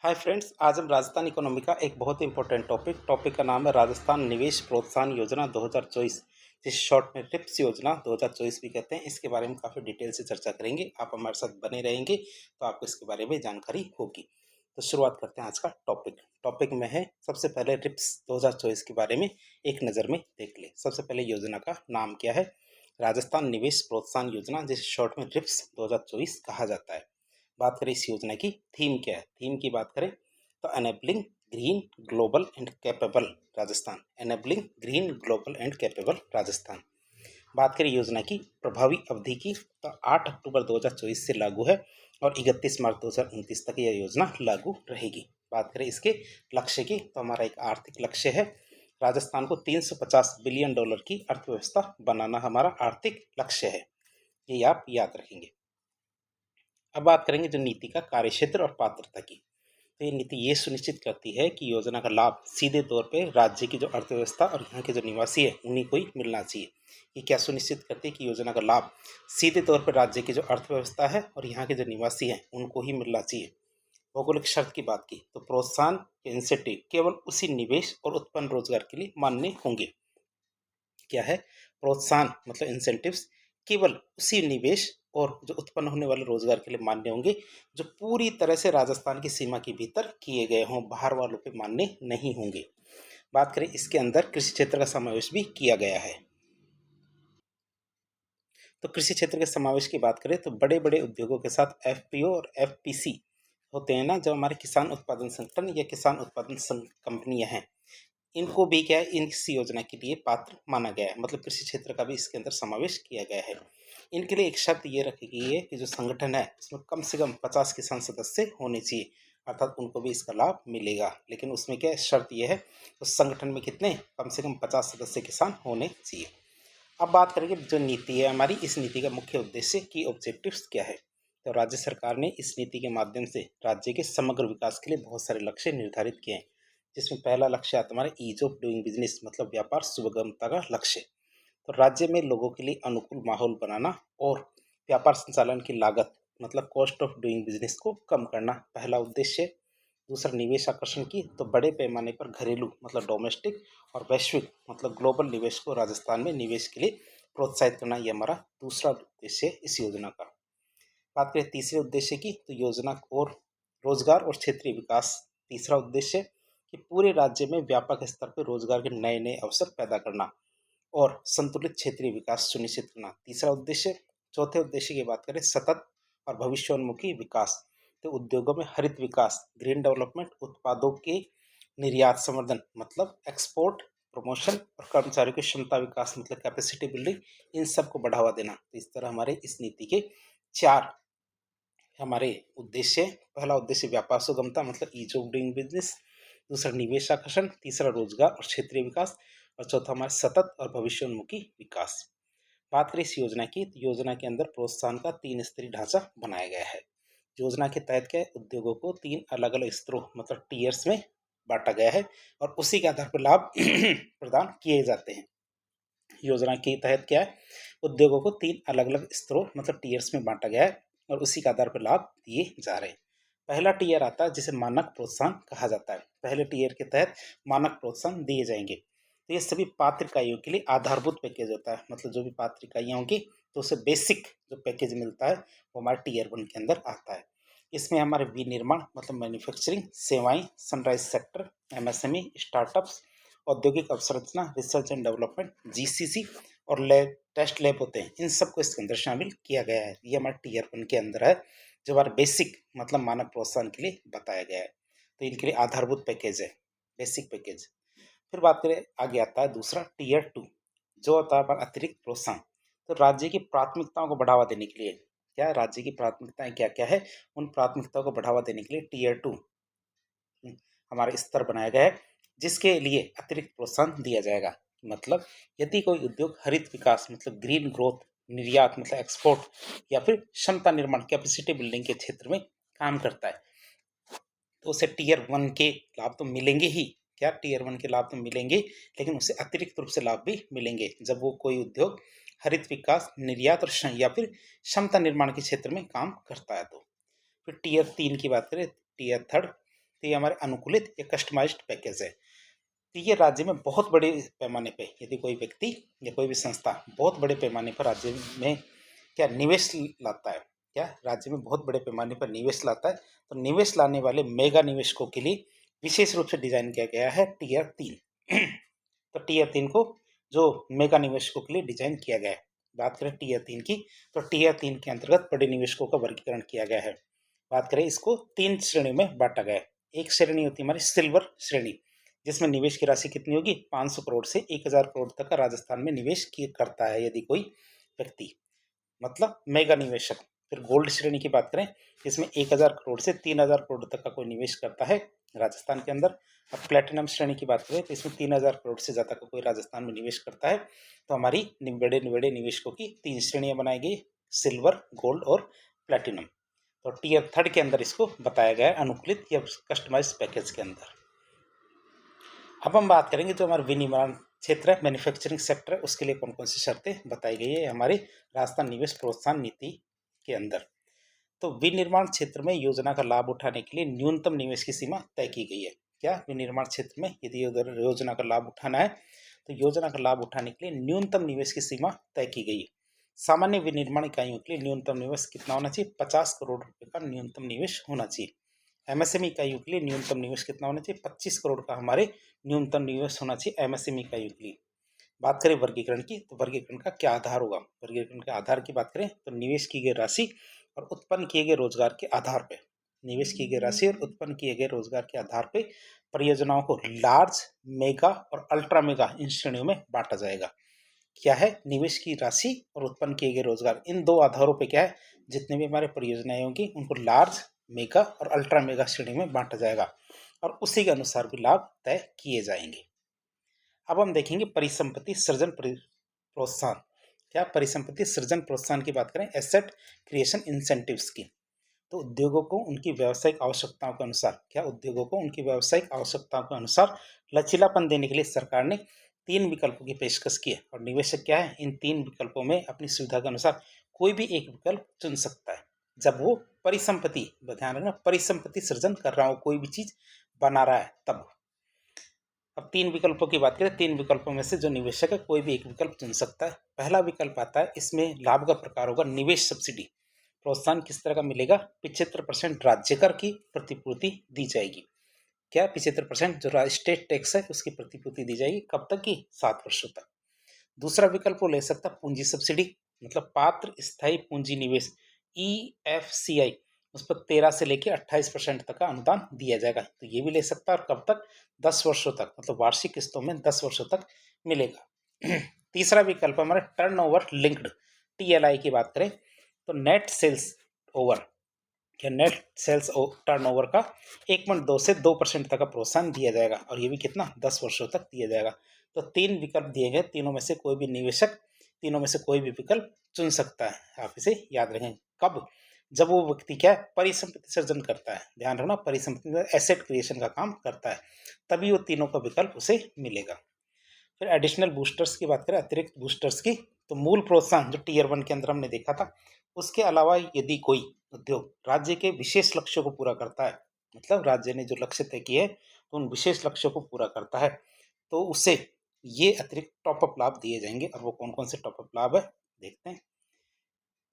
Hi friends, आज हम Rajasthan economy का एक बहुत ही इंपॉर्टेंट टॉपिक का नाम है राजस्थान निवेश प्रोत्साहन योजना 2024, जिसे शॉर्ट में टिप्स योजना 2024 भी कहते हैं। इसके बारे में काफ़ी डिटेल से चर्चा करेंगे। आप हमारे साथ बने रहेंगे तो आपको इसके बारे में जानकारी होगी। तो शुरुआत करते हैं आज का टॉपिक में है सबसे पहले टिप्स 2024 के बारे में एक नज़र में देख ले। सबसे पहले योजना का नाम क्या है? राजस्थान निवेश प्रोत्साहन योजना, जिसे शॉर्ट में टिप्स 2024 कहा जाता है। बात करें इस योजना की थीम क्या है? थीम की बात करें तो enabling green global and capable Rajasthan. Enabling green global and capable Rajasthan. बात करें योजना की प्रभावी अवधि की तो 8 अक्टूबर 2024 से लागू है और 31 मार्च 2029 तक यह योजना लागू रहेगी। बात करें इसके लक्ष्य की तो हमारा एक आर्थिक लक्ष्य है, राजस्थान को $350 बिलियन की अर्थव्यवस्था बनाना हमारा आर्थिक लक्ष्य है। ये आप याद रखेंगे। अब बात करेंगे जो नीति का कार्यक्षेत्र और पात्रता की। तो ये नीति ये सुनिश्चित करती है कि योजना का लाभ सीधे तौर पे राज्य की जो अर्थव्यवस्था और यहाँ के जो निवासी है उन्हीं को ही मिलना चाहिए। ये क्या सुनिश्चित करती है कि योजना का लाभ सीधे तौर पर राज्य की जो अर्थव्यवस्था है और यहाँ के जो निवासी हैं उनको ही मिलना चाहिए। भौगोलिक शर्त की बात की तो प्रोत्साहन के इंसेंटिव केवल उसी निवेश और उत्पन्न रोजगार के लिए मान्य होंगे। क्या है? प्रोत्साहन मतलब इंसेंटिव्स केवल उसी निवेश और जो उत्पन्न होने वाले रोजगार के लिए मान्य होंगे जो पूरी तरह से राजस्थान की सीमा के भीतर किए गए हों, बाहर वालों पे मान्य नहीं होंगे। बात करें इसके अंदर कृषि क्षेत्र का समावेश भी किया गया है। तो कृषि क्षेत्र के समावेश की बात करें तो बड़े बड़े उद्योगों के साथ एफपीओ और एफपीसी होते हैं ना, जो हमारे किसान उत्पादन संगठन या किसान उत्पादन कंपनियां हैं, इनको भी क्या है इस योजना के लिए पात्र माना गया है। मतलब कृषि क्षेत्र का भी इसके अंदर समावेश किया गया है। इनके लिए एक शर्त ये रखी गई है कि जो संगठन है उसमें कम से कम 50 किसान सदस्य होने चाहिए, अर्थात उनको भी इसका लाभ मिलेगा। लेकिन उसमें क्या है, शर्त यह है उस संगठन में कितने कम से कम 50 सदस्य किसान होने चाहिए। अब बात करेंगे जो नीति है हमारी, इस नीति का मुख्य उद्देश्य की ऑब्जेक्टिव्स क्या है। तो राज्य सरकार ने इस नीति के माध्यम से राज्य के समग्र विकास के लिए बहुत सारे लक्ष्य निर्धारित किए हैं, जिसमें पहला लक्ष्य आता है हमारा ईज ऑफ डूइंग बिजनेस, मतलब व्यापार सुगमता का लक्ष्य। तो राज्य में लोगों के लिए अनुकूल माहौल बनाना और व्यापार संचालन की लागत मतलब कॉस्ट ऑफ डूइंग बिजनेस को कम करना पहला उद्देश्य। दूसरा निवेश आकर्षण की तो बड़े पैमाने पर घरेलू मतलब डोमेस्टिक और वैश्विक मतलब ग्लोबल निवेश को राजस्थान में निवेश के लिए प्रोत्साहित करना, यह हमारा दूसरा उद्देश्य है इस योजना का। बात करें तीसरे उद्देश्य की तो योजना और रोजगार और क्षेत्रीय विकास। तीसरा उद्देश्य कि पूरे राज्य में व्यापक स्तर पर रोजगार के नए नए अवसर पैदा करना और संतुलित क्षेत्रीय विकास सुनिश्चित करना, तीसरा उद्देश्य। चौथे उद्देश्य की बात करें सतत और भविष्योन्मुखी विकास। तो उद्योगों में हरित विकास, ग्रीन डेवलपमेंट, उत्पादों के निर्यात संवर्धन मतलब एक्सपोर्ट प्रमोशन और कर्मचारियों की क्षमता विकास मतलब कैपेसिटी बिल्डिंग, इन सबको बढ़ावा देना। तो इस तरह हमारे इस नीति के चार हमारे उद्देश्य। पहला उद्देश्य व्यापार सुगमता मतलब ईज ऑफ डूइंग बिजनेस, दूसरा निवेश आकर्षण, तीसरा रोजगार और क्षेत्रीय विकास और चौथा हमारा सतत और भविष्योन्मुखी विकास। बात करें इस योजना की तो योजना के अंदर प्रोत्साहन का 3 स्तरीय ढांचा बनाया गया है। योजना के तहत क्या है, उद्योगों को 3 अलग अलग स्तरों मतलब टीयर्स में बांटा गया है और उसी के आधार पर लाभ प्रदान किए जाते हैं। योजना के तहत क्या है, उद्योगों को 3 अलग अलग स्तरों मतलब टीयर्स में बांटा गया है और उसी के आधार पर लाभ दिए जा रहे हैं। पहला टीयर आता है जिसे मानक प्रोत्साहन कहा जाता है। पहले टीयर के तहत मानक प्रोत्साहन दिए जाएंगे। तो ये सभी पात्र इकाइयों के लिए आधारभूत पैकेज होता है, मतलब जो भी पात्र इकाइयाँ होंगी तो उसे बेसिक जो पैकेज मिलता है वो हमारे टीयर 1 के अंदर आता है। इसमें हमारे विनिर्माण मतलब मैन्युफैक्चरिंग, सेवाएं, सनराइज सेक्टर, एमएसएमई, स्टार्टअप्स, औद्योगिक अवसंरचना, रिसर्च एंड डेवलपमेंट, जीसीसी और लैब टेस्ट लैब होते हैं, इन सबको इसके अंदर शामिल किया गया है। ये हमारे टीयर 1 के अंदर है, जो हमारा बेसिक मतलब मानक प्रोत्साहन के लिए बताया गया है। तो इनके लिए आधारभूत पैकेज है, बेसिक पैकेज। फिर बात करें आगे आता है दूसरा टीयर 2, जो होता है हमारा अतिरिक्त प्रोत्साहन। तो राज्य की प्राथमिकताओं को बढ़ावा देने के लिए क्या है, राज्य की प्राथमिकताएं क्या क्या है, उन प्राथमिकताओं को बढ़ावा देने के लिए टीयर 2 हमारा स्तर बनाया गया है, जिसके लिए अतिरिक्त प्रोत्साहन दिया जाएगा। मतलब यदि कोई उद्योग हरित विकास मतलब ग्रीन ग्रोथ, निर्यात मतलब एक्सपोर्ट या फिर क्षमता निर्माण कैपेसिटी बिल्डिंग के क्षेत्र में काम करता है तो उसे टीयर 1 के लाभ तो मिलेंगे ही। क्या टीयर 1 के लाभ तो मिलेंगे, लेकिन उसे अतिरिक्त रूप से लाभ भी मिलेंगे जब वो कोई उद्योग हरित विकास, निर्यात और या फिर क्षमता निर्माण के क्षेत्र में काम करता है। तो फिर टीयर 3 की बात करें, टीयर 3 तो ये हमारे अनुकूलित या कस्टमाइज्ड पैकेज है। तो ये राज्य में बहुत बड़े पैमाने पे यदि कोई व्यक्ति या कोई भी संस्था बहुत बड़े पैमाने पर राज्य में क्या निवेश लाता है, क्या राज्य में बहुत बड़े पैमाने पर निवेश लाता है, तो निवेश लाने वाले मेगा निवेशकों के लिए विशेष रूप से डिजाइन किया गया है टीयर 3। तो टीयर 3 को जो मेगा निवेशकों के लिए डिजाइन किया गया है। बात करें टीयर 3 की, तो टीयर 3 के अंतर्गत बड़े निवेशकों का वर्गीकरण किया गया है। बात करें इसको 3 श्रेणियों में बांटा गया है। एक श्रेणी होती है हमारी सिल्वर श्रेणी, जिसमें निवेश की राशि कितनी होगी, 500 करोड़ से 1000 करोड़ तक का राजस्थान में निवेश करता है यदि कोई व्यक्ति, मतलब मेगा निवेशक। फिर गोल्ड श्रेणी की बात करें, इसमें 1000 करोड़ से 3000 करोड़ तक का कोई निवेश करता है राजस्थान के अंदर। अब प्लेटिनम श्रेणी की बात करें तो इसमें 3000 करोड़ से ज़्यादा का कोई राजस्थान में निवेश करता है। तो हमारी बड़े बड़े निवेशकों की 3 श्रेणियां बनाई गई, सिल्वर, गोल्ड और प्लेटिनम। तो टीयर 3 के अंदर इसको बताया गया है अनुकूलित या कस्टमाइज पैकेज के अंदर। अब हम बात करेंगे जो हमारा विनिर्माण क्षेत्र है, मैन्युफैक्चरिंग सेक्टर है, उसके लिए कौन कौन सी शर्तें बताई गई है हमारे राजस्थान निवेश प्रोत्साहन नीति के अंदर। तो विनिर्माण क्षेत्र में योजना का लाभ उठाने के लिए न्यूनतम निवेश की सीमा तय की गई है। क्या विनिर्माण क्षेत्र में यदि उधर योजना का लाभ उठाना है तो योजना का लाभ उठाने के लिए न्यूनतम निवेश की सीमा तय की गई है। सामान्य विनिर्माण इकाइयों के लिए न्यूनतम निवेश कितना होना चाहिए, 50 करोड़ रुपए का न्यूनतम निवेश होना चाहिए। एमएसएमई इकाइयों के लिए न्यूनतम निवेश कितना होना चाहिए, 25 करोड़ का हमारे न्यूनतम निवेश होना चाहिए एमएसएमई इकाइयों के लिए। बात करें वर्गीकरण की, तो वर्गीकरण का क्या आधार होगा, वर्गीकरण के आधार की बात करें तो निवेश की गई राशि और उत्पन्न किए गए रोजगार के आधार पर, निवेश की गई राशि और उत्पन्न किए गए रोजगार के आधार पर परियोजनाओं को लार्ज, मेगा और अल्ट्रा मेगा इन श्रेणियों में बांटा जाएगा। क्या है, निवेश की राशि और उत्पन्न किए गए रोजगार, इन दो आधारों पे क्या है, जितने भी हमारे परियोजनाएं होंगी उनको लार्ज, मेगा और अल्ट्रा मेगा श्रेणी में बांटा जाएगा और उसी के अनुसार भी लाभ तय किए जाएंगे। अब हम देखेंगे परिसंपत्ति सृजन प्रोत्साहन। क्या परिसंपत्ति सृजन प्रोत्साहन की बात करें, एसेट क्रिएशन इंसेंटिव्स की, तो उद्योगों को उनकी व्यावसायिक आवश्यकताओं के अनुसार, क्या उद्योगों को उनकी व्यावसायिक आवश्यकताओं के अनुसार लचीलापन देने के लिए सरकार ने 3 विकल्पों की पेशकश की है और निवेशक क्या है, इन 3 विकल्पों में अपनी सुविधा के अनुसार कोई भी एक विकल्प चुन सकता है जब वो परिसंपत्ति, ध्यान रखना, परिसंपत्ति सृजन कर रहा हो, कोई भी चीज बना रहा है तब। अब 3 विकल्पों की बात करें, 3 विकल्पों में से जो निवेशक है कोई भी एक विकल्प चुन सकता है। पहला विकल्प आता है, इसमें लाभ का प्रकार होगा निवेश सब्सिडी। प्रोत्साहन किस तरह का मिलेगा, 75% राज्य कर की प्रतिपूर्ति दी जाएगी। क्या 75% जो स्टेट टैक्स है उसकी प्रतिपूर्ति दी जाएगी, कब तक की, 7 वर्षों तक। दूसरा विकल्प वो ले सकता पूंजी सब्सिडी, मतलब पात्र स्थायी पूंजी निवेश EFCI, उस पर 13 से लेकर 28% तक का अनुदान दिया जाएगा। तो ये भी ले सकता है और कब तक, 10 वर्षों तक, मतलब वार्षिक किस्तों में 10 वर्षों तक मिलेगा। तीसरा विकल्प हमारा टर्नओवर लिंक्ड, TLI की बात करें तो नेट सेल्स ओवर, क्या नेट सेल्स टर्नओवर का 1.2 से 2% तक का प्रोत्साहन दिया जाएगा और ये भी कितना, 10 वर्षों तक दिया जाएगा। तो 3 विकल्प दिए गए, तीनों में से कोई भी निवेशक तीनों में से कोई भी विकल्प चुन सकता है। आप इसे याद रखें, कब, जब वो व्यक्ति क्या है, परिसंपत्ति सृजन करता है, ध्यान रखना, परिसंपत्ति में एसेट क्रिएशन का काम करता है, तभी वो तीनों का विकल्प उसे मिलेगा। फिर एडिशनल बूस्टर्स की बात करें, अतिरिक्त बूस्टर्स की, तो मूल प्रोत्साहन जो टीयर 1 के अंदर हमने देखा था, उसके अलावा यदि कोई उद्योग राज्य के विशेष लक्ष्यों को पूरा करता है, मतलब राज्य ने जो लक्ष्य तय किए तो उन विशेष लक्ष्यों को पूरा करता है, तो उसे ये अतिरिक्त टॉपअप लाभ दिए जाएंगे। और वो कौन कौन से टॉपअप लाभ है देखते हैं।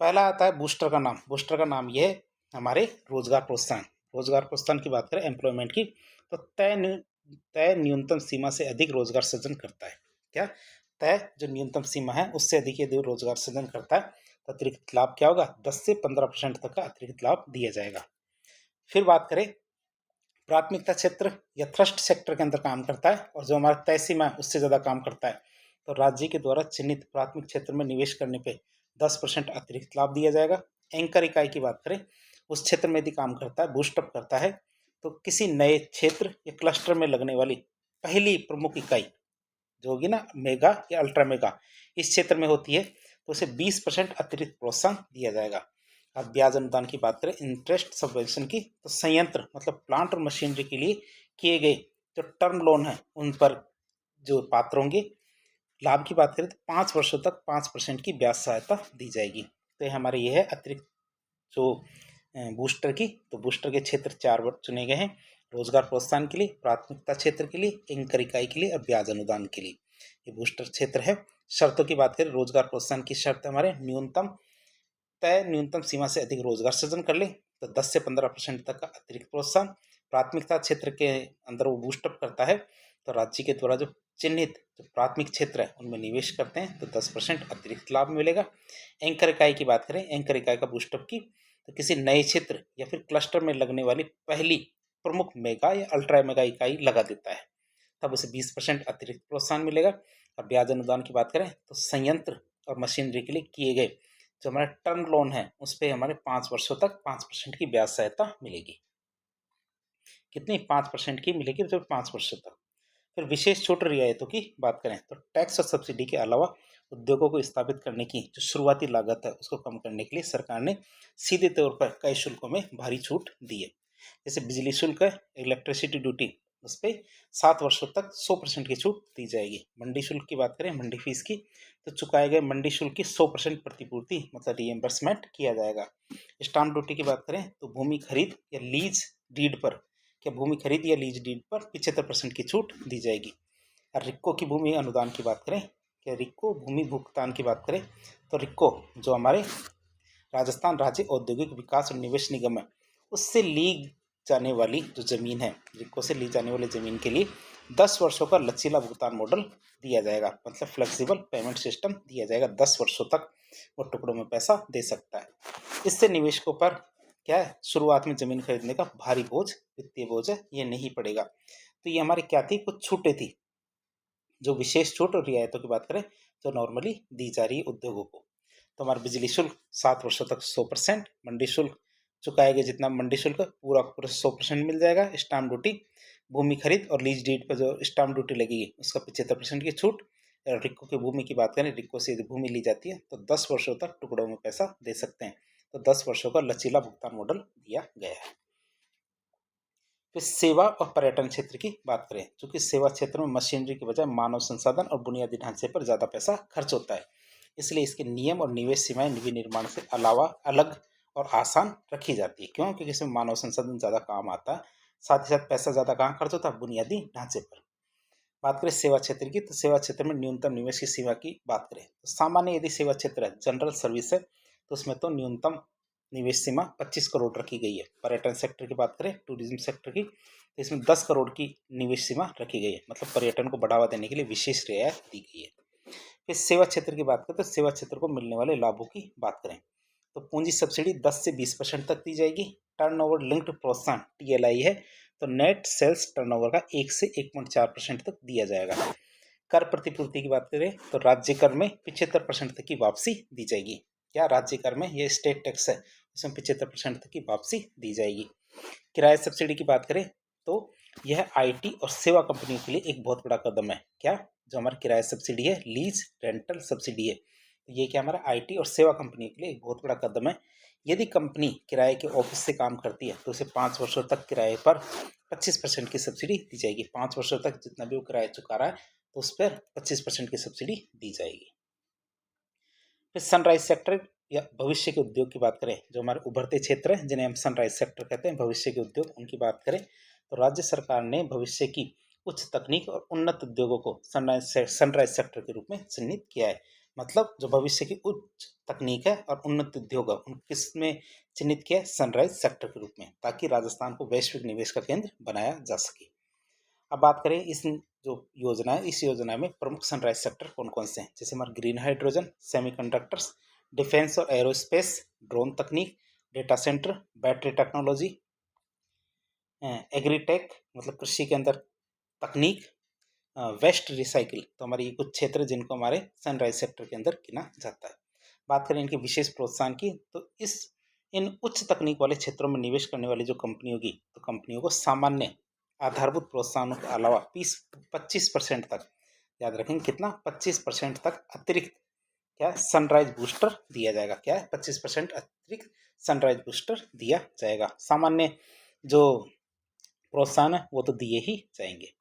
पहला आता है बूस्टर का नाम, बूस्टर का नाम ये है हमारे रोजगार प्रोत्साहन। रोजगार प्रोत्साहन की बात करें एम्प्लॉयमेंट की, तो तय न्यूनतम सीमा से अधिक रोजगार सृजन करता है। क्या, तय जो न्यूनतम सीमा है उससे अधिक यदि रोजगार सृजन करता है तो अतिरिक्त लाभ क्या होगा, 10 से 15% तक का अतिरिक्त लाभ दिया जाएगा। फिर बात करें प्राथमिकता क्षेत्र या थ्रस्ट सेक्टर के अंदर काम करता है और जो हमारा तय सीमा है उससे ज़्यादा काम करता है, तो राज्य के द्वारा चिन्हित प्राथमिक क्षेत्र में निवेश करने पे 10% अतिरिक्त लाभ दिया जाएगा। एंकर इकाई की बात करें, उस क्षेत्र में यदि काम करता है, बूस्टअप करता है, तो किसी नए क्षेत्र या क्लस्टर में लगने वाली पहली प्रमुख इकाई जो होगी ना, मेगा या अल्ट्रा मेगा, इस क्षेत्र में होती है, तो उसे 20% अतिरिक्त प्रोत्साहन दिया जाएगा। अब ब्याज अनुदान की बात करें, इंटरेस्ट सबवेंशन की, तो संयंत्र मतलब प्लांट और मशीनरी के लिए किए गए जो टर्म लोन है उन पर जो पात्र होंगे। लाभ की बात करें तो 5 वर्षों तक 5% की ब्याज सहायता दी जाएगी। तो ये हमारे ये है अतिरिक्त जो बूस्टर की, तो बूस्टर के क्षेत्र 4 चुने गए हैं रोजगार प्रोत्साहन के लिए, प्राथमिकता क्षेत्र के लिए, एंकर इकाई के लिए और ब्याज अनुदान के लिए ये बूस्टर क्षेत्र है। शर्तों की बात करें, रोजगार प्रोत्साहन की शर्त हमारे न्यूनतम सीमा से अधिक रोजगार सृजन कर ले तो 10 से 15% तक का अतिरिक्त प्रोत्साहन। प्राथमिकता क्षेत्र के अंदर वो बूस्टअप करता है तो राज्य के द्वारा जो चिन्हित जो प्राथमिक क्षेत्र है उनमें निवेश करते हैं तो 10% अतिरिक्त लाभ मिलेगा। एंकर इकाई की बात करें, एंकर इकाई का बूस्टअप की तो किसी नए क्षेत्र या फिर क्लस्टर में लगने वाली पहली प्रमुख मेगा या अल्ट्रा मेगा इकाई लगा देता है तब उसे 20% अतिरिक्त प्रोत्साहन मिलेगा। और ब्याज अनुदान की बात करें तो संयंत्र और मशीनरी के लिए किए गए जो हमारा टर्म लोन है उस पर हमारे 5 वर्षों तक 5% की ब्याज सहायता मिलेगी। कितनी? 5% की मिलेगी जो 5 वर्षों तक। फिर विशेष छूट रियायतों की बात करें तो टैक्स और सब्सिडी के अलावा उद्योगों को स्थापित करने की जो शुरुआती लागत है उसको कम करने के लिए सरकार ने सीधे तौर पर कई शुल्कों में भारी छूट दी है। जैसे बिजली शुल्क है, इलेक्ट्रिसिटी ड्यूटी, उस पर 7 वर्षों तक 100% की छूट दी जाएगी। मंडी शुल्क की बात करें, मंडी फीस की, तो चुकाए गए मंडी शुल्क की 100% प्रतिपूर्ति मतलब रीएम्बर्समेंट किया जाएगा। स्टाम्प ड्यूटी की बात करें तो भूमि खरीद या लीज डीड पर भूमि खरीद या लीज डीड पर 75% की छूट दी जाएगी। और रिक्को की भूमि अनुदान की बात करें, रिक्को भूमि भुगतान की बात करें तो रिक्को जो हमारे राजस्थान राज्य औद्योगिक विकास और निवेश निगम है उससे ली जाने वाली जो जमीन है, रिक्को से ली जाने वाली जमीन के लिए 10 वर्षों का लचीला भुगतान मॉडल दिया जाएगा मतलब फ्लेक्सिबल पेमेंट सिस्टम दिया जाएगा। 10 वर्षों तक वो टुकड़ों में पैसा दे सकता है। इससे निवेशकों पर क्या है, शुरुआत में जमीन खरीदने का भारी बोझ, वित्तीय बोझ है, ये नहीं पड़ेगा। तो ये हमारी क्या थी, कुछ छूटें थी जो विशेष छूट और रियायतों की बात करें तो नॉर्मली दी जा रही है उद्योगों को। तो हमारा बिजली शुल्क 7 वर्षों तक 100%, मंडी शुल्क चुकाए गए जितना मंडी शुल्क पूरा पूरा 100% मिल जाएगा। स्टाम्प ड्यूटी, भूमि खरीद और लीज डीड पर जो स्टाम्प ड्यूटी लगेगी उसका 75% की छूट। रिक्को की भूमि की बात करें, रिक्को से यदि भूमि ली जाती है तो 10 वर्षों तक टुकड़ों में पैसा दे सकते हैं। तो 10 वर्षों का लचीला भुगतान मॉडल दिया गया है। फिर सेवा और पर्यटन क्षेत्र की बात करें, चूंकि सेवा क्षेत्र में मशीनरी के बजाय मानव संसाधन और बुनियादी ढांचे पर ज़्यादा पैसा खर्च होता है, इसलिए इसके नियम और निवेश सीमाएं विनिर्माण से अलावा अलग और आसान रखी जाती है। क्यों? क्योंकि इसमें मानव संसाधन ज़्यादा काम आता है, साथ ही साथ पैसा ज़्यादा कहाँ खर्च होता है, बुनियादी ढांचे पर। बात करें सेवा क्षेत्र की, तो सेवा क्षेत्र में न्यूनतम निवेश की सीमा की बात करें तो सामान्य यदि सेवा क्षेत्र है, जनरल सर्विस है, तो उसमें तो न्यूनतम निवेश सीमा 25 करोड़ रखी गई है। पर्यटन सेक्टर की बात करें, टूरिज्म सेक्टर की, तो इसमें 10 करोड़ की निवेश सीमा रखी गई है, मतलब पर्यटन को बढ़ावा देने के लिए विशेष रियायत दी गई है। फिर सेवा क्षेत्र की बात करें तो सेवा क्षेत्र को मिलने वाले लाभों की बात करें तो पूंजी सब्सिडी 10 से 20% तक दी जाएगी। टर्नओवर लिंक्ड प्रोत्साहन TLI है तो नेट सेल्स टर्नओवर का 1 से 1.4% तक दिया जाएगा। कर प्रतिपूर्ति की बात करें तो राज्य कर में 75% तक की वापसी दी जाएगी। क्या? राज्य कर में, ये स्टेट टैक्स है, उसमें 75% तक की वापसी दी जाएगी। किराया सब्सिडी की बात करें तो यह IT और सेवा कंपनियों के लिए एक बहुत बड़ा कदम है। क्या? जो हमारा किराया सब्सिडी है, लीज रेंटल सब्सिडी है, तो ये क्या हमारा IT और सेवा कंपनियों के लिए एक बहुत बड़ा कदम है। यदि कंपनी किराए के ऑफिस से काम करती है तो उसे 5 वर्षों तक किराए पर 25% की सब्सिडी दी जाएगी। 5 वर्षों तक जितना भी वो किराया चुका रहा है तो उस पर 25% की सब्सिडी दी जाएगी। फिर सनराइज सेक्टर या भविष्य के उद्योग की बात करें, जो हमारे उभरते क्षेत्र हैं जिन्हें हम सनराइज सेक्टर कहते हैं, भविष्य के उद्योग, उनकी बात करें तो राज्य सरकार ने भविष्य की उच्च तकनीक और उन्नत उद्योगों को सनराइज सेक्टर के रूप में चिन्हित किया है। मतलब जो भविष्य की उच्च तकनीक है और उन्नत उद्योग है उन किस में चिन्हित किया है, सनराइज सेक्टर के रूप में, ताकि राजस्थान को वैश्विक निवेश का केंद्र बनाया जा सके। अब बात करें इस जो योजना है, इस योजना में प्रमुख सनराइज सेक्टर कौन कौन से हैं, जैसे हमारे ग्रीन हाइड्रोजन, सेमीकंडक्टर्स, डिफेंस और एरोस्पेस, ड्रोन तकनीक, data centre, battery technology, agritech मतलब कृषि के अंदर तकनीक, वेस्ट रिसाइकिल, तो हमारे ये कुछ क्षेत्र जिनको हमारे सनराइज सेक्टर के अंदर गिना जाता है। बात करें इनके विशेष प्रोत्साहन की तो इन उच्च तकनीक वाले क्षेत्रों में निवेश करने वाली जो कंपनियों की, तो कंपनियों को सामान्य आधारभूत प्रोत्साहनों के अलावा 25% तक, याद रखेंगे कितना, 25% तक अतिरिक्त क्या सनराइज बूस्टर दिया जाएगा। क्या है? 25% अतिरिक्त सनराइज बूस्टर दिया जाएगा। सामान्य जो प्रोत्साहन है वो तो दिए ही जाएंगे।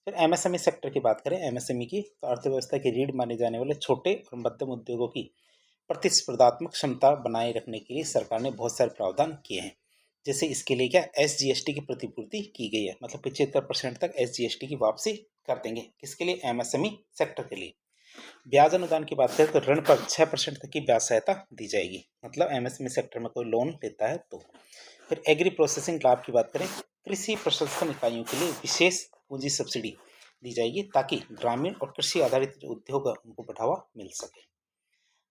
फिर MSME सेक्टर की बात करें, MSME की, तो अर्थव्यवस्था की रीढ़ माने जाने वाले छोटे और मध्यम उद्योगों की प्रतिस्पर्धात्मक क्षमता बनाए रखने के लिए सरकार ने बहुत सारे प्रावधान किए हैं। जैसे इसके लिए क्या SGST की प्रतिपूर्ति की गई है, मतलब 75% तक SGST की वापसी कर देंगे। किसके लिए? MSME सेक्टर के लिए। ब्याज अनुदान की बात करें तो ऋण पर 6% तक की ब्याज सहायता दी जाएगी, मतलब MSME सेक्टर में कोई लोन लेता है तो। फिर एग्री प्रोसेसिंग लाभ की बात करें, कृषि प्रसंस्करण इकाइयों के लिए विशेष पूंजी सब्सिडी दी जाएगी ताकि ग्रामीण और कृषि आधारित जो उद्योग है उनको बढ़ावा मिल सके।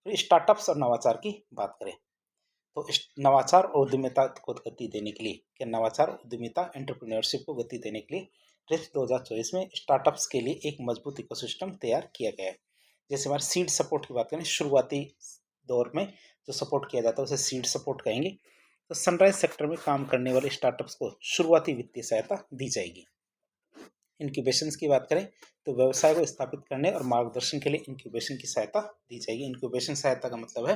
फिर स्टार्टअप्स और नवाचार की बात करें तो नवाचार और उद्यमिता को गति देने के लिए, क्या नवाचार उद्यमिता एंटरप्रेन्योरशिप को गति देने के लिए रिच 2024 में स्टार्टअप्स के लिए एक मजबूत इकोसिस्टम तैयार किया गया है। जैसे हमारे सीड सपोर्ट की बात करें, शुरुआती दौर में जो सपोर्ट किया जाता है उसे सीड सपोर्ट कहेंगे। तो सनराइज सेक्टर में काम करने वाले स्टार्टअप्स को शुरुआती वित्तीय सहायता दी जाएगी। इंक्यूबेशन की बात करें तो व्यवसाय को स्थापित करने और मार्गदर्शन के लिए इंक्यूबेशन की सहायता दी जाएगी। इंक्यूबेशन सहायता का मतलब है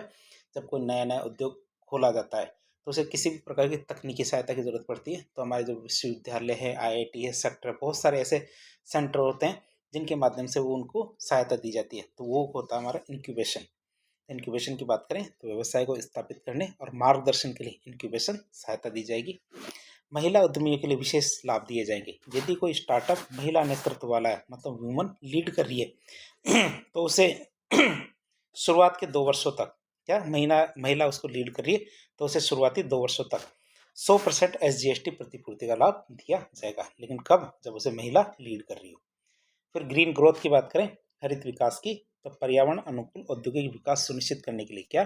जब कोई नया नया उद्योग खोला जाता है तो उसे किसी भी प्रकार की तकनीकी सहायता की जरूरत पड़ती है, तो हमारे जो विश्वविद्यालय है, IIT है, सेक्टर, बहुत सारे ऐसे सेंटर होते हैं जिनके माध्यम से वो उनको सहायता दी जाती है, तो वो होता है हमारा इंक्यूबेशन। इंक्यूबेशन की बात करें तो व्यवसाय को स्थापित करने और मार्गदर्शन के लिए इंक्यूबेशन सहायता दी जाएगी। महिला उद्यमियों के लिए विशेष लाभ दिए जाएंगे। यदि कोई स्टार्टअप महिला नेतृत्व वाला है, मतलब वुमन लीड कर रही है तो उसे शुरुआत के 2 वर्षों तक, क्या महिला उसको लीड कर रही है तो उसे शुरुआती 2 वर्षों तक 100% SGST प्रतिपूर्ति का लाभ दिया जाएगा। लेकिन कब? जब उसे महिला लीड कर रही हो। फिर ग्रीन ग्रोथ की बात करें, हरित विकास की, तो पर्यावरण अनुकूल औद्योगिक विकास सुनिश्चित करने के लिए, क्या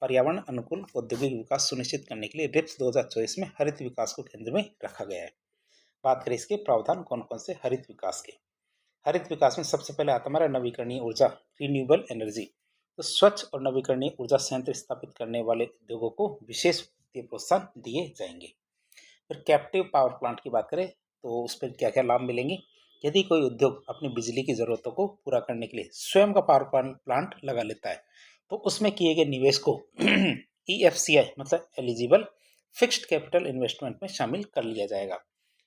पर्यावरण अनुकूल औद्योगिक विकास सुनिश्चित करने के लिए रिप्स 2024 में हरित विकास को केंद्र में रखा गया है। बात करें इसके प्रावधान कौन कौन से हरित विकास के। हरित विकास में सबसे पहले आता हमारा नवीकरणीय ऊर्जा, रिन्यूएबल एनर्जी। तो स्वच्छ और नवीकरणीय ऊर्जा संयंत्र स्थापित करने वाले उद्योगों को विशेष वित्तीय प्रोत्साहन दिए जाएंगे। फिर कैप्टिव पावर प्लांट की बात करें तो उस पर क्या क्या लाभ मिलेंगे। यदि कोई उद्योग अपनी बिजली की जरूरतों को पूरा करने के लिए स्वयं का पावर प्लांट लगा लेता है तो उसमें किए गए निवेश को EFCI मतलब एलिजिबल फिक्स्ड कैपिटल इन्वेस्टमेंट में शामिल कर लिया जाएगा।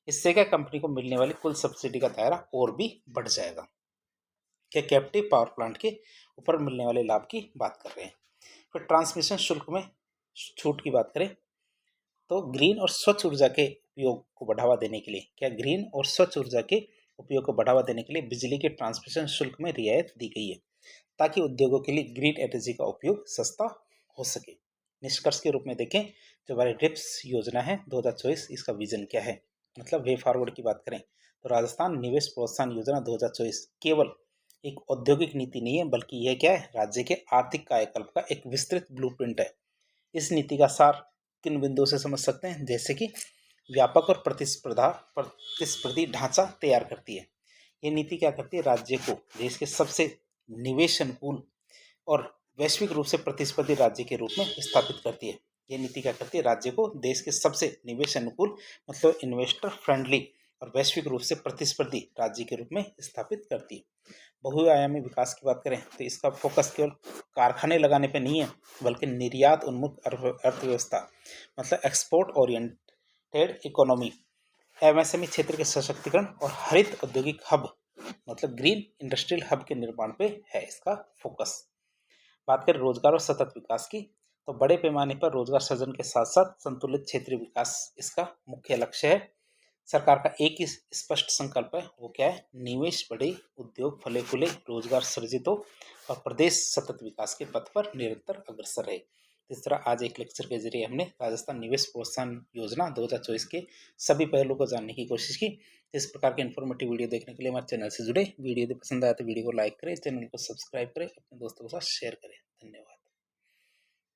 इससे क्या कंपनी को मिलने वाली कुल सब्सिडी का दायरा और भी बढ़ जाएगा। क्या कैप्टिव पावर प्लांट के ऊपर मिलने वाले लाभ की बात कर रहे हैं। फिर ट्रांसमिशन शुल्क में छूट की बात करें तो ग्रीन और स्वच्छ ऊर्जा के उपयोग को बढ़ावा देने के लिए, क्या ग्रीन और स्वच्छ ऊर्जा के उपयोग को बढ़ावा देने के लिए बिजली के ट्रांसमिशन शुल्क में रियायत दी गई है ताकि उद्योगों के लिए ग्रीन एनर्जी का उपयोग सस्ता हो सके। निष्कर्ष के रूप में देखें जो हमारी रिप्स योजना है 2024, इसका विजन क्या है, मतलब वे फॉरवर्ड की बात करें तो राजस्थान निवेश प्रोत्साहन योजना 2024 केवल एक औद्योगिक नीति नहीं है, बल्कि यह क्या है, राज्य के आर्थिक कायाकल्प का एक विस्तृत ब्लूप्रिंट है। इस नीति का सार किन बिंदुओं से समझ सकते हैं, जैसे कि व्यापक और प्रतिस्पर्धी ढांचा तैयार करती है। ये नीति क्या करती है, राज्य को देश के सबसे निवेश अनुकूल और वैश्विक रूप से प्रतिस्पर्धी राज्य के रूप में स्थापित करती है। ये नीति क्या करती है, राज्य को देश के सबसे निवेश अनुकूल मतलब इन्वेस्टर फ्रेंडली और वैश्विक रूप से प्रतिस्पर्धी राज्य के रूप में स्थापित करती है। बहुआयामी विकास की बात करें तो इसका फोकस केवल कारखाने लगाने पे नहीं है, बल्कि निर्यात उन्मुख अर्थव्यवस्था मतलब एक्सपोर्ट ओरिएंटेड इकोनॉमी, MSME क्षेत्र के सशक्तिकरण और हरित औद्योगिक हब मतलब ग्रीन इंडस्ट्रियल हब के निर्माण पे है इसका फोकस। बात करें रोजगार और सतत विकास की तो बड़े पैमाने पर रोजगार सृजन के साथ साथ संतुलित क्षेत्रीय विकास इसका मुख्य लक्ष्य है। सरकार का एक ही स्पष्ट संकल्प है, वो क्या है, निवेश बढ़े, उद्योग फले फूले, रोजगार सृजित हो और प्रदेश सतत विकास के पथ पर निरंतर अग्रसर रहे। इस तरह आज एक लेक्चर के जरिए हमने राजस्थान निवेश प्रोत्साहन योजना 2024 के सभी पहलुओं को जानने की कोशिश की। इस प्रकार के इन्फॉर्मेटिव वीडियो देखने के लिए हमारे चैनल से जुड़े। वीडियो यदि पसंद आया तो वीडियो को लाइक करें, चैनल को सब्सक्राइब करें, अपने दोस्तों के साथ शेयर करें। धन्यवाद।